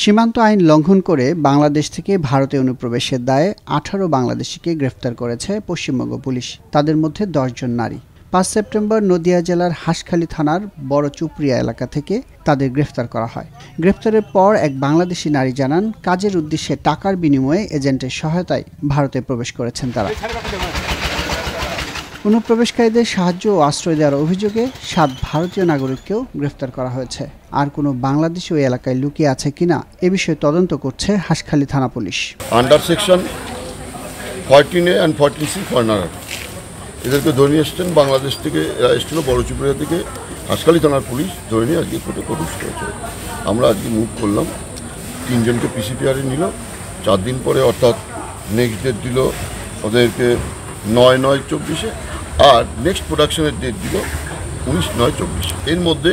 সীমান্ত আইন লঙ্ঘন করে বাংলাদেশ থেকে ভারতে অনুপ্রবেশের দায়ে ১৮ বাংলাদেশিকে গ্রেফতার করেছে পশ্চিমবঙ্গ পুলিশ। তাদের মধ্যে ১০ জন নারী। ৫ সেপ্টেম্বর নদিয়া জেলার হাঁসখালী থানার বড় চুপড়িয়া এলাকা থেকে তাদের গ্রেফতার করা হয়। গ্রেফতারের পর এক বাংলাদেশি নারী জানান, কাজের উদ্দেশ্যে টাকার বিনিময়ে এজেন্টের সহায়তায় ভারতে প্রবেশ করেছেন তারা। অনুপ্রবেশকারীদের সাহায্য ও আশ্রয় দেওয়ার অভিযোগে ৭ ভারতীয় নাগরিককেও গ্রেফতার করা হয়েছে। আর কোনো বাংলাদেশি ওই এলাকায় লুকিয়ে আছে কিনা এ বিষয়ে তদন্ত করছে হাঁসখালী থানা police. Under section 14A and 14C foreigner এদেরকে ধরে নিয়ে এসছেন বাংলাদেশ থেকে। এরা এসেছিল বড় চুপড়িয়া থেকে। হাঁসখালী থানার পুলিশ ধরে নিয়ে আজকে কোর্টে প্রডিউস করেছে। আমরা আজকে মুভ করলাম। 3 জনকে পিসিপিআরে নিল। 4 দিন পরে অর্থাৎ নেক্সট ডেট দিল ওদেরকে 9/9/24 আর নেক্সট প্রোডাকশনের ডেট দিল 19/9/24। এর মধ্যে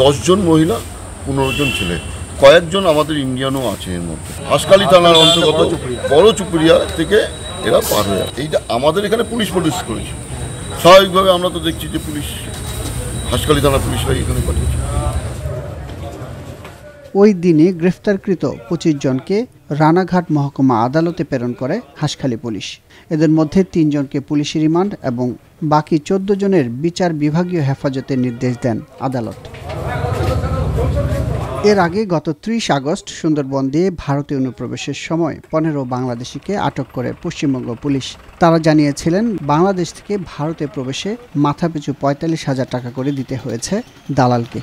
10 জন মহিলা, 15 জন ছেলে, কয়েকজন আমাদের ইন্ডিয়ানও আছে এর মধ্যে। হাঁসখালী থানার অন্তর্গত বড় চুপড়িয়া থেকে এরা পার হয়ে যায়। এইটা আমাদের এখানে পুলিশ প্রডিউস করেছে। স্বাভাবিকভাবে আমরা তো দেখছি যে পুলিশ, হাঁসখালী থানার পুলিশরা এখানে পাঠিয়েছে। ওই দিনে গ্রেফতারকৃত 25 জনকে রানাঘাট মহকুমা আদালতে প্রেরণ করে হাঁসখালী পুলিশ। এদের মধ্যে 3 জনকে পুলিশি রিমান্ড এবং বাকি 14 জনের বিচার বিভাগীয় হেফাজতের নির্দেশ দেন আদালত। এর আগে গত 30 আগস্ট সুন্দরবন দিয়ে ভারতে অনুপ্রবেশের সময় 15 বাংলাদেশিকে আটক করে পশ্চিমবঙ্গ পুলিশ। তারা জানিয়েছিলেন, বাংলাদেশ থেকে ভারতে প্রবেশে মাথাপিছু 45,000 টাকা করে দিতে হয়েছে দালালকে।